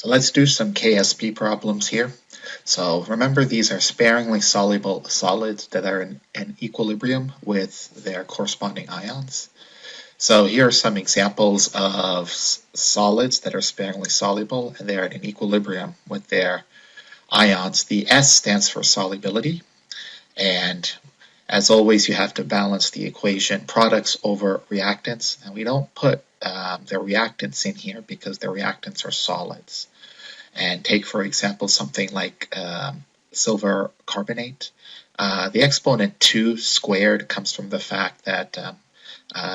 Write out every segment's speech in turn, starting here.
So let's do some Ksp problems here. So remember, these are sparingly soluble solids that are in equilibrium with their corresponding ions. So here are some examples of solids that are sparingly soluble and they're in equilibrium with their ions. The S stands for solubility, and as always you have to balance the equation products over reactants, and we don't put the reactants in here because the reactants are solids. And take, for example, something like silver carbonate. The exponent 2 squared comes from the fact that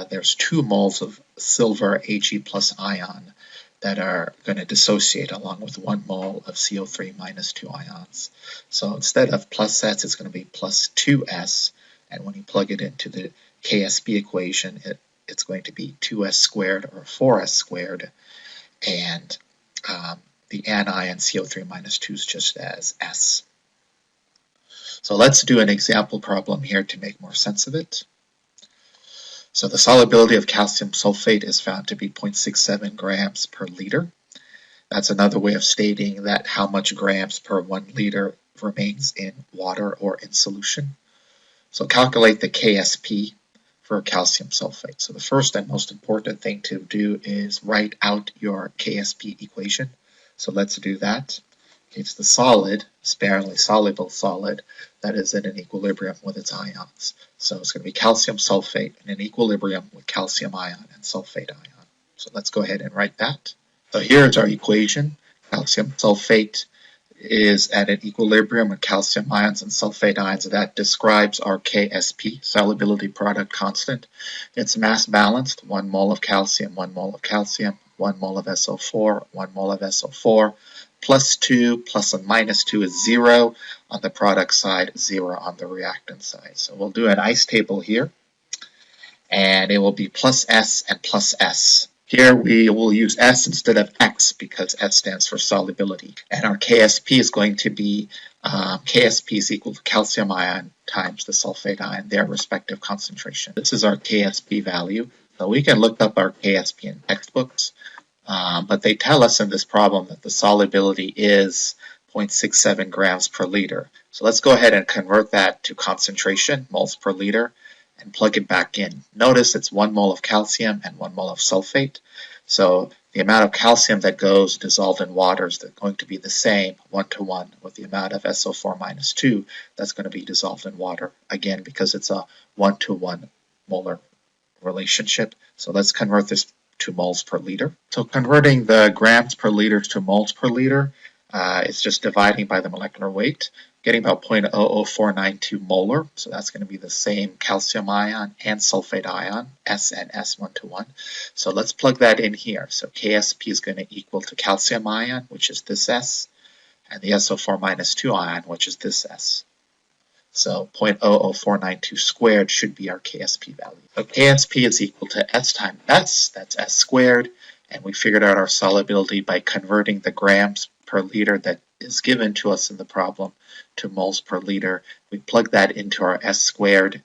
there's 2 moles of silver Ag plus ion that are going to dissociate along with 1 mole of CO3 minus 2 ions. So instead of plus S, it's going to be plus 2S. And when you plug it into the Ksp equation, it's going to be 2S squared or 4S squared. And the anion CO3 minus 2 is just as S. So let's do an example problem here to make more sense of it. So the solubility of calcium sulfate is found to be 0.67 grams per liter. That's another way of stating that how much grams per 1 liter remains in water or in solution. So calculate the Ksp for calcium sulfate. So the first and most important thing to do is write out your Ksp equation. So let's do that. It's the solid, sparingly soluble solid, that is in an equilibrium with its ions. So it's going to be calcium sulfate in an equilibrium with calcium ion and sulfate ion. So let's go ahead and write that. So here's our equation. Calcium sulfate is at an equilibrium with calcium ions and sulfate ions. That describes our Ksp, solubility product constant. It's mass balanced, 1 mole of calcium, 1 mole of calcium, 1 mole of SO4, 1 mole of SO4, plus 2 plus and minus 2 is 0 on the product side, 0 on the reactant side. So we'll do an ice table here, and it will be plus S and plus S. Here we will use S instead of X because S stands for solubility. And our Ksp is going to be, Ksp is equal to calcium ion times the sulfate ion, their respective concentration. This is our Ksp value. So we can look up our Ksp in textbooks, but they tell us in this problem that the solubility is 0.67 grams per liter. So let's go ahead and convert that to concentration, moles per liter, and plug it back in. Notice it's 1 mole of calcium and 1 mole of sulfate. So the amount of calcium that goes dissolved in water is going to be the same, 1-to-1, with the amount of SO4 minus 2 that's going to be dissolved in water, again, because it's a 1-to-1 molar relationship. So let's convert this to moles per liter. So converting the grams per liter to moles per liter is just dividing by the molecular weight, getting about 0.00492 molar. So that's going to be the same calcium ion and sulfate ion, S and S 1-to-1. So let's plug that in here. So Ksp is going to equal to calcium ion, which is this S, and the SO4 minus 2 ion, which is this S. So 0.00492 squared should be our Ksp value. So Ksp is equal to S times S, that's S squared, and we figured out our solubility by converting the grams per liter that is given to us in the problem to moles per liter. We plug that into our S squared,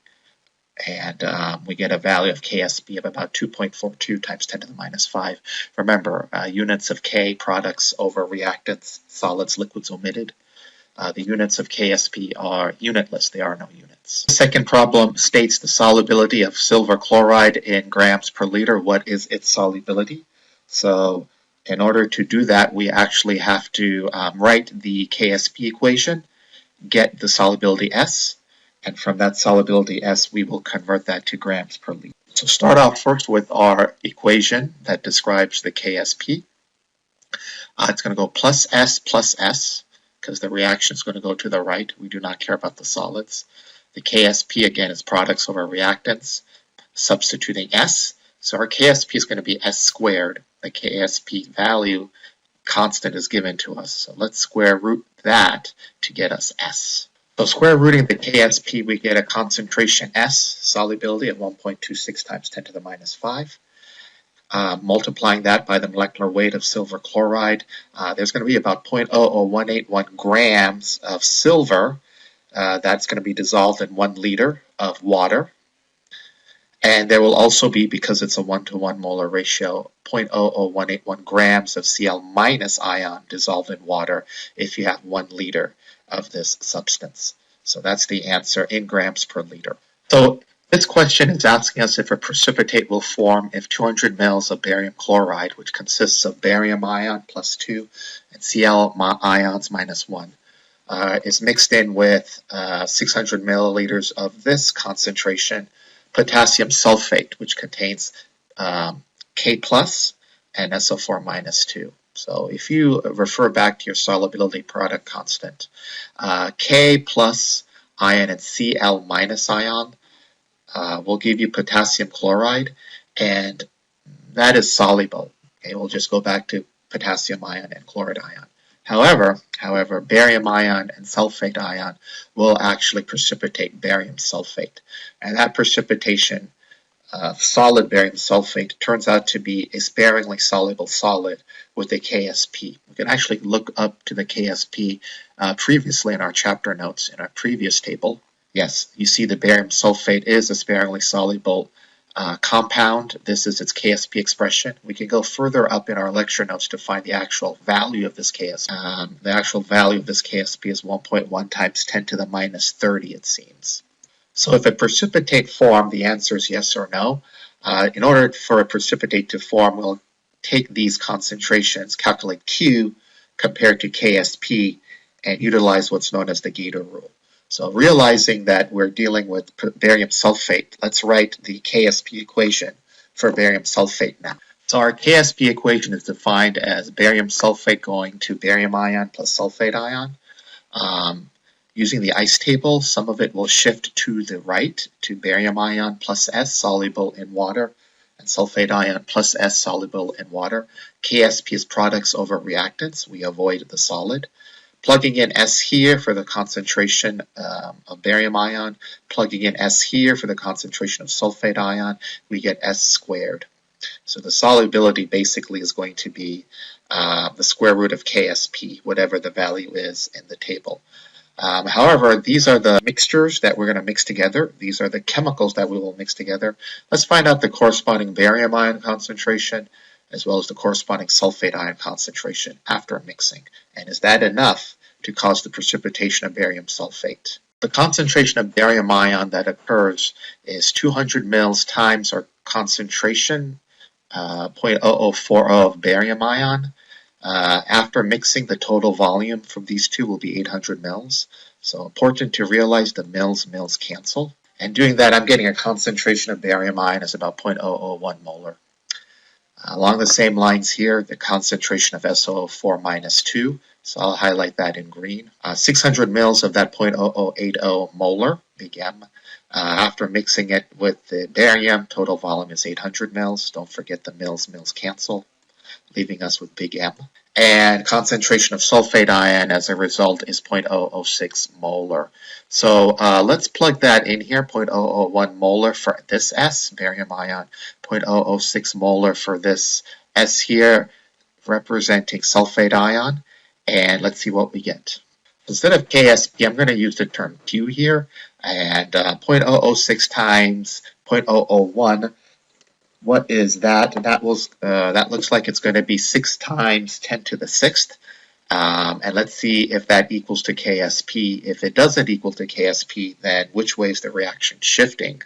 and we get a value of Ksp of about 2.42 times 10 to the minus 5. Remember, units of K, products over reactants, solids, liquids omitted. The units of Ksp are unitless, there are no units. The second problem states the solubility of silver chloride in grams per liter. What is its solubility? So in order to do that, we actually have to write the Ksp equation, get the solubility S, and from that solubility S, we will convert that to grams per liter. So start off first with our equation that describes the Ksp. It's going to go plus S, because the reaction is going to go to the right. We do not care about the solids. The Ksp, again, is products over reactants, substituting S. So our Ksp is going to be S squared. The Ksp value constant is given to us. So let's square root that to get us S. So square rooting the Ksp, we get a concentration S, solubility of 1.26 times 10 to the minus 5. Multiplying that by the molecular weight of silver chloride, there's going to be about 0.00181 grams of silver that's going to be dissolved in 1 liter of water. And there will also be, because it's a 1-to-1 molar ratio, 0.00181 grams of Cl minus ion dissolved in water if you have 1 liter of this substance. So that's the answer in grams per liter. So this question is asking us if a precipitate will form if 200 mL of barium chloride, which consists of barium ion plus 2 and Cl ions minus 1, is mixed in with 600 milliliters of this concentration potassium sulfate, which contains K plus and SO4 minus 2. So if you refer back to your solubility product constant, K plus ion and Cl minus ion will give you potassium chloride, and that is soluble. Okay, we'll just go back to potassium ion and chloride ion. However, barium ion and sulfate ion will actually precipitate barium sulfate. And that precipitation of solid barium sulfate turns out to be a sparingly soluble solid with a Ksp. We can actually look up to the Ksp previously in our chapter notes in our previous table. Yes, you see the barium sulfate is a sparingly soluble compound. This is its Ksp expression. We can go further up in our lecture notes to find the actual value of this Ksp. The actual value of this Ksp is 1.1 times 10 to the minus 30, it seems. So if a precipitate form, the answer is yes or no. In order for a precipitate to form, we'll take these concentrations, calculate Q compared to Ksp, and utilize what's known as the Gator rule. So realizing that we're dealing with barium sulfate, let's write the Ksp equation for barium sulfate now. So our Ksp equation is defined as barium sulfate going to barium ion plus sulfate ion. Using the ice table, some of it will shift to the right to barium ion plus S soluble in water and sulfate ion plus S soluble in water. Ksp is products over reactants. We avoid the solid. Plugging in S here for the concentration of barium ion, plugging in S here for the concentration of sulfate ion, we get S squared. So the solubility basically is going to be the square root of Ksp, whatever the value is in the table. However, these are the mixtures that we're going to mix together. These are the chemicals that we will mix together. Let's find out the corresponding barium ion concentration as well as the corresponding sulfate ion concentration after mixing. And is that enough to cause the precipitation of barium sulfate? The concentration of barium ion that occurs is 200 mils times our concentration, 0.0040 of barium ion. After mixing, the total volume from these two will be 800 mils. So important to realize the mils cancel. And doing that, I'm getting a concentration of barium ion is about 0.001 molar. Along the same lines here, the concentration of SO4 minus 2, so I'll highlight that in green. 600 mils of that 0.0080 molar, big M. After mixing it with the barium, total volume is 800 mils. Don't forget the mils cancel, leaving us with big M. And concentration of sulfate ion as a result is 0.006 molar. So let's plug that in here, 0.001 molar for this S, barium ion, 0.006 molar for this S here, representing sulfate ion, and let's see what we get. Instead of Ksp, I'm going to use the term Q here, and 0.006 times 0.001. What is that? That looks like it's going to be 6 times 10 to the 6th. And let's see if that equals to Ksp. If it doesn't equal to Ksp, then which way is the reaction shifting?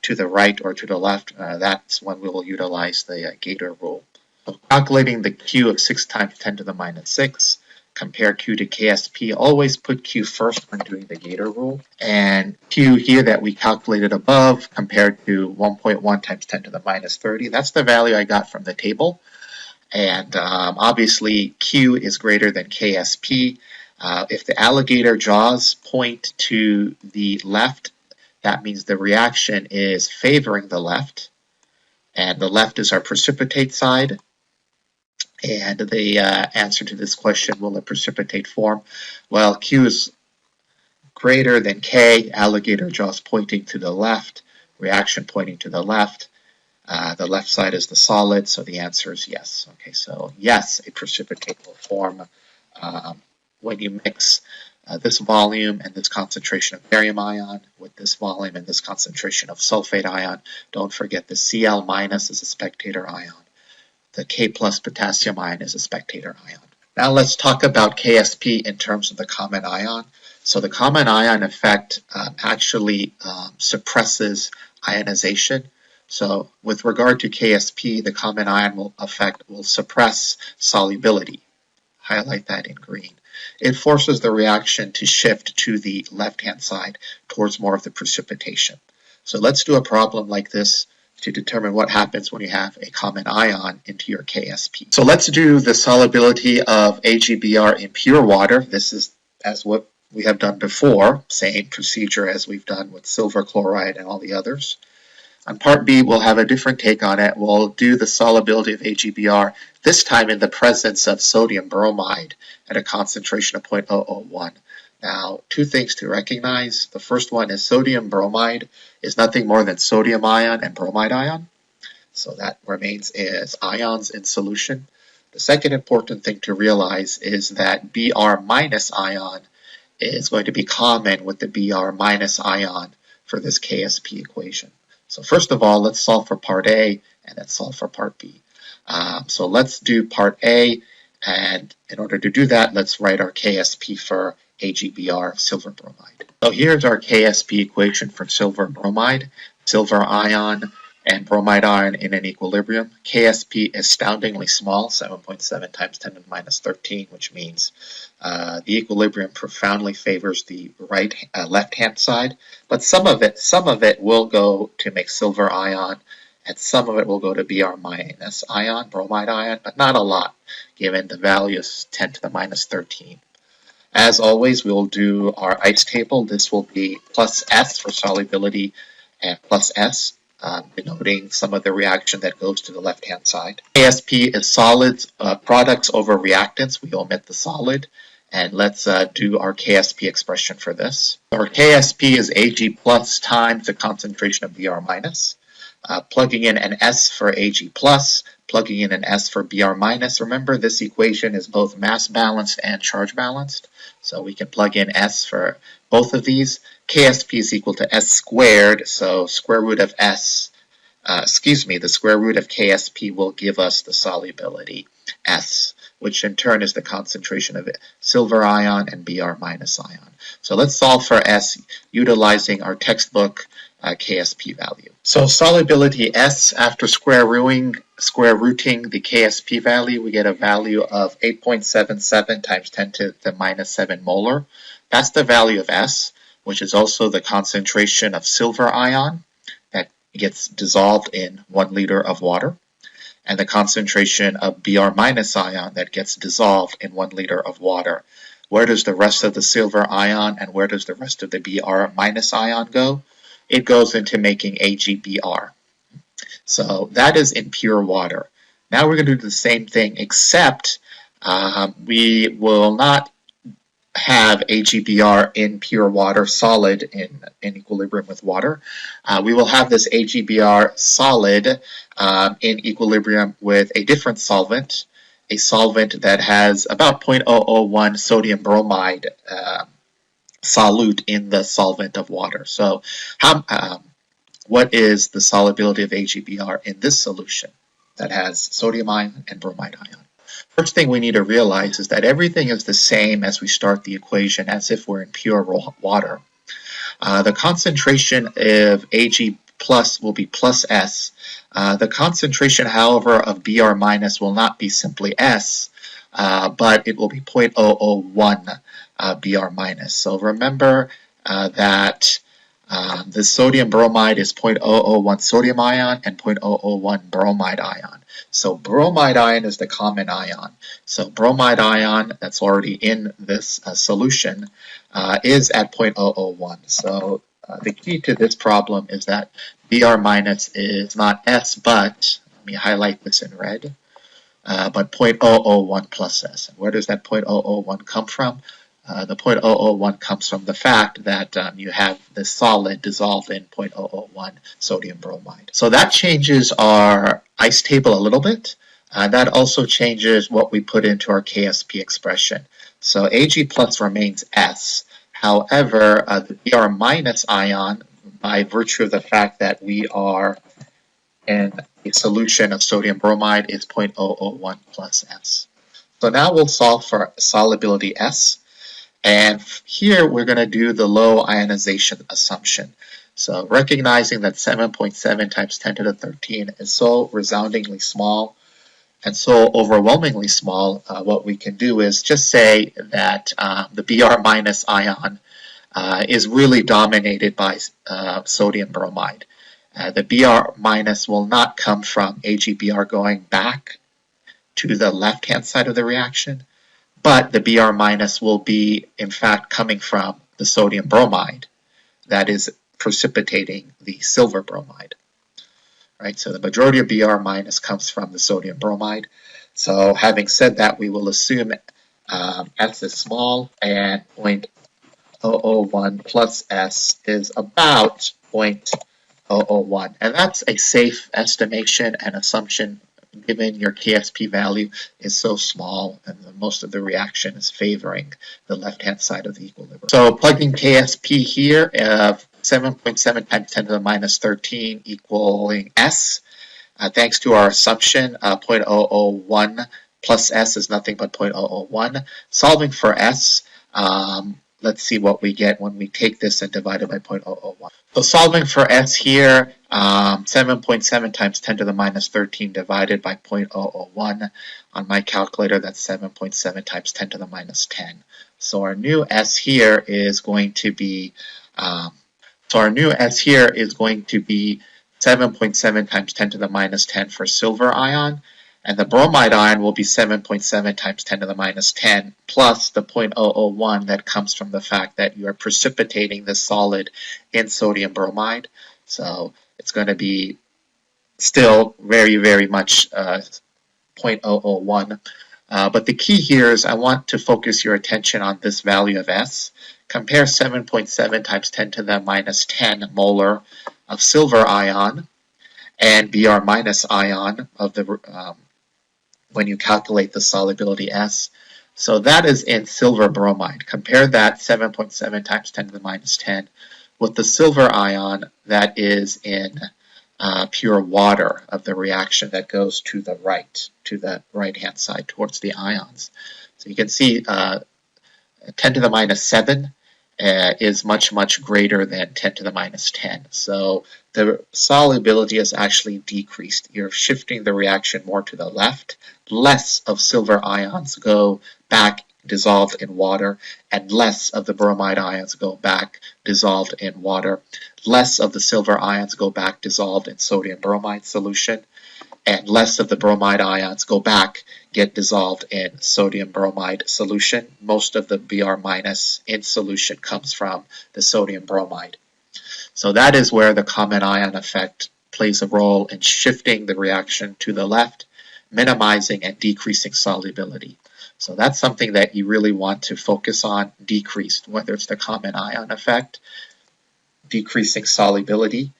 To the right or to the left? That's when we will utilize the Gator rule. So calculating the Q of 6 times 10 to the minus 6. Compare Q to Ksp. Always put Q first when doing the Gator rule. And Q here that we calculated above compared to 1.1 times 10 to the minus 30. That's the value I got from the table. And obviously Q is greater than Ksp. If the alligator jaws point to the left, that means the reaction is favoring the left. And the left is our precipitate side. And the answer to this question, will it precipitate form? Well, Q is greater than K, alligator jaws pointing to the left, reaction pointing to the left. The left side is the solid, so the answer is yes. Okay, so yes, a precipitate will form when you mix this volume and this concentration of barium ion with this volume and this concentration of sulfate ion. Don't forget the Cl- is a spectator ion. The K plus potassium ion is a spectator ion. Now let's talk about Ksp in terms of the common ion. So the common ion effect actually suppresses ionization. So with regard to Ksp, the common ion effect will suppress solubility. Highlight that in green. It forces the reaction to shift to the left-hand side towards more of the precipitation. So let's do a problem like this to determine what happens when you have a common ion into your Ksp. So let's do the solubility of AgBr in pure water. This is as what we have done before, same procedure as we've done with silver chloride and all the others. On part B, we'll have a different take on it. We'll do the solubility of AgBr, this time in the presence of sodium bromide at a concentration of 0.001. Now, two things to recognize. The first one is sodium bromide is nothing more than sodium ion and bromide ion. So that remains as ions in solution. The second important thing to realize is that Br minus ion is going to be common with the Br minus ion for this Ksp equation. So first of all, let's solve for part A and then solve for part B. So let's do part A, and in order to do that, let's write our Ksp for AgBr, silver bromide. So here's our Ksp equation for silver bromide, silver ion and bromide ion in an equilibrium. Ksp is astoundingly small, 7.7 times 10 to the minus 13, which means the equilibrium profoundly favors the left-hand side, but some of it will go to make silver ion, and some of it will go to Br minus ion, bromide ion, but not a lot, given the value is 10 to the minus 13. As always, we'll do our ice table. This will be plus S for solubility and plus S, denoting some of the reaction that goes to the left-hand side. Ksp is solids, products over reactants. We omit the solid. And let's do our Ksp expression for this. Our Ksp is Ag plus times the concentration of Br minus. Plugging in an S for Ag plus, plugging in an S for Br minus. Remember, this equation is both mass balanced and charge balanced. So we can plug in S for both of these. Ksp is equal to S squared, so square root of S, the square root of Ksp will give us the solubility S, which in turn is the concentration of silver ion and Br minus ion. So let's solve for S utilizing our textbook Ksp value. So solubility S, after square rooting the Ksp value, we get a value of 8.77 times 10 to the minus 7 molar. That's the value of S, which is also the concentration of silver ion that gets dissolved in 1 liter of water, and the concentration of Br minus ion that gets dissolved in 1 liter of water. Where does the rest of the silver ion and where does the rest of the Br minus ion go? It goes into making AgBr. So that is in pure water. Now we're going to do the same thing, except we will not have AgBr in pure water, solid in equilibrium with water. We will have this AgBr solid in equilibrium with a different solvent, a solvent that has about 0.001 sodium bromide solute in the solvent of water. So what is the solubility of AgBr in this solution that has sodium ion and bromide ion? First thing we need to realize is that everything is the same as we start the equation as if we're in pure water. The concentration of Ag plus will be plus S. The concentration, however, of Br minus will not be simply S, but it will be 0.001 Br minus. So remember that the sodium bromide is 0.001 sodium ion and 0.001 bromide ion. So bromide ion is the common ion. So bromide ion that's already in this solution is at 0.001. So the key to this problem is that Br minus is not S, but, let me highlight this in red, but 0.001 plus S. And where does that 0.001 come from? The 0.001 comes from the fact that you have the solid dissolved in 0.001 sodium bromide. So that changes our ice table a little bit. That also changes what we put into our Ksp expression. So Ag plus remains S. However, the Br minus ion, by virtue of the fact that we are in a solution of sodium bromide, is 0.001 plus S. So now we'll solve for solubility S. And here we're going to do the low ionization assumption. So recognizing that 7.7 times 10 to the 13 is so resoundingly small and so overwhelmingly small, what we can do is just say that the Br minus ion is really dominated by sodium bromide. The Br minus will not come from AgBr going back to the left-hand side of the reaction, but the Br minus will be, in fact, coming from the sodium bromide that is precipitating the silver bromide. Right, so the majority of Br minus comes from the sodium bromide. So having said that, we will assume S is small and 0.001 plus S is about 0.001. And that's a safe estimation and assumption given your Ksp value is so small and most of the reaction is favoring the left-hand side of the equilibrium. So plugging Ksp here, 7.7 times 10 to the minus 13 equaling S. Thanks to our assumption, 0.001 plus S is nothing but 0.001. Solving for S, let's see what we get when we take this and divide it by 0.001. So solving for S here, 7.7 times 10 to the minus 13 divided by 0.001. On my calculator, that's 7.7 times 10 to the minus 10. So our new S here is going to be 7.7 times 10 to the minus 10 for silver ion, and the bromide ion will be 7.7 times 10 to the minus 10 plus the 0.001 that comes from the fact that you are precipitating the solid in sodium bromide. So it's going to be still very, very much 0.001. But the key here is I want to focus your attention on this value of S. Compare 7.7 times 10 to the minus 10 molar of silver ion and Br minus ion of the when you calculate the solubility S. So that is in silver bromide. Compare that 7.7 times 10 to the minus 10 with the silver ion that is in pure water of the reaction that goes to the right-hand side towards the ions. So you can see 10 to the minus 7 is much, much greater than 10 to the minus 10. So the solubility is actually decreased. You're shifting the reaction more to the left. Less of silver ions go back dissolved in water, and less of the bromide ions go back dissolved in water. Less of the silver ions go back dissolved in sodium bromide solution, and less of the bromide ions go back, get dissolved in sodium bromide solution. Most of the Br minus in solution comes from the sodium bromide. So that is where the common ion effect plays a role in shifting the reaction to the left, minimizing and decreasing solubility. So that's something that you really want to focus on, decreased, whether it's the common ion effect, decreasing solubility,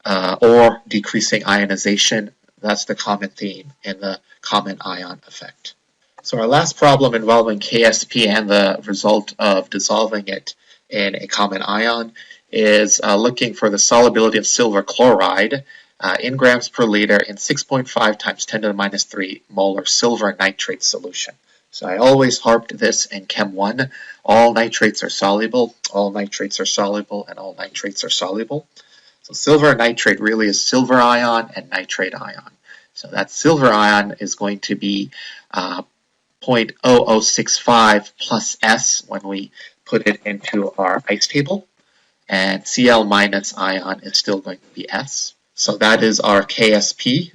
or decreasing ionization. That's the common theme in the common ion effect. So our last problem involving Ksp and the result of dissolving it in a common ion is looking for the solubility of silver chloride in grams per liter in 6.5 times 10 to the minus 3 molar silver nitrate solution. So I always harped this in Chem 1. All nitrates are soluble, all nitrates are soluble, and all nitrates are soluble. So silver nitrate really is silver ion and nitrate ion. So that silver ion is going to be 0.0065 plus S when we put it into our ice table. And Cl minus ion is still going to be S. So that is our Ksp.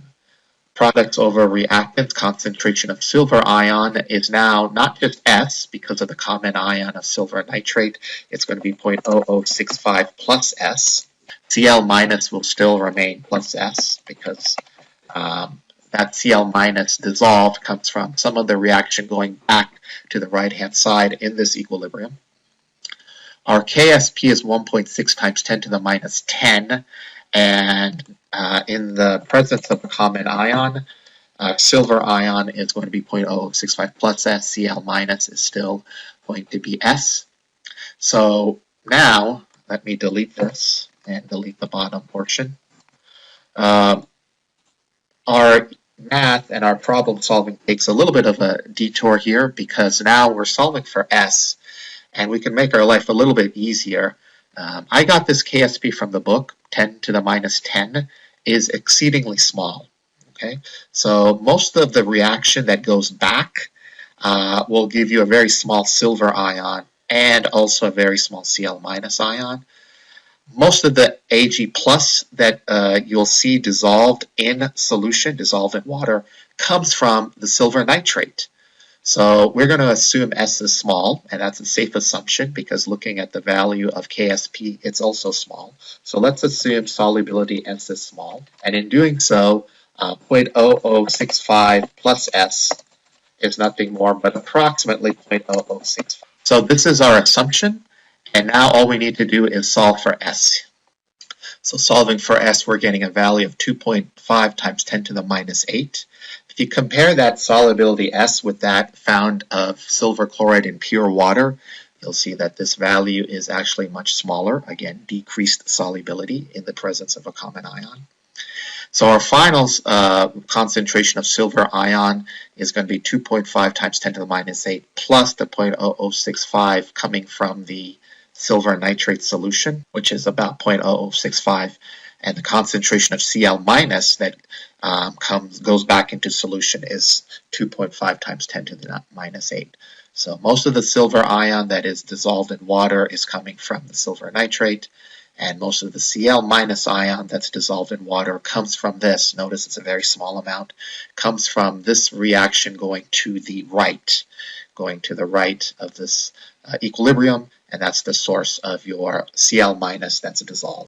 Products over reactants concentration of silver ion is now not just S because of the common ion of silver nitrate. It's going to be 0.0065 plus S. Cl minus will still remain plus S because that Cl minus dissolved comes from some of the reaction going back to the right-hand side in this equilibrium. Our Ksp is 1.6 times 10 to the minus 10, and in the presence of a common ion, silver ion is going to be 0.0065 plus S. Cl minus is still going to be S. So now let me delete this and delete the bottom portion. Our math and our problem solving takes a little bit of a detour here because now we're solving for S and we can make our life a little bit easier. I got this Ksp from the book. 10 to the minus 10 is exceedingly small. Okay, so most of the reaction that goes back will give you a very small silver ion and also a very small Cl minus ion. Most of the Ag plus that you'll see dissolved in solution, dissolved in water, comes from the silver nitrate. So we're going to assume S is small, and that's a safe assumption because looking at the value of Ksp, it's also small. So let's assume solubility S is small, and in doing so, 0.0065 plus S is nothing more but approximately 0.0065. So this is our assumption, and now all we need to do is solve for S. So solving for S, we're getting a value of 2.5 times 10 to the minus 8. If you compare that solubility S with that found of silver chloride in pure water, you'll see that this value is actually much smaller. Again, decreased solubility in the presence of a common ion. So our final concentration of silver ion is going to be 2.5 times 10 to the minus 8 plus the 0.0065 coming from the silver nitrate solution, which is about 0.0065, and the concentration of Cl minus that goes back into solution is 2.5 times 10 to the minus 8. So most of the silver ion that is dissolved in water is coming from the silver nitrate, and most of the Cl minus ion that's dissolved in water comes from this. Notice it's a very small amount. Comes from this reaction going to the right of this equilibrium, and that's the source of your Cl minus that's dissolved.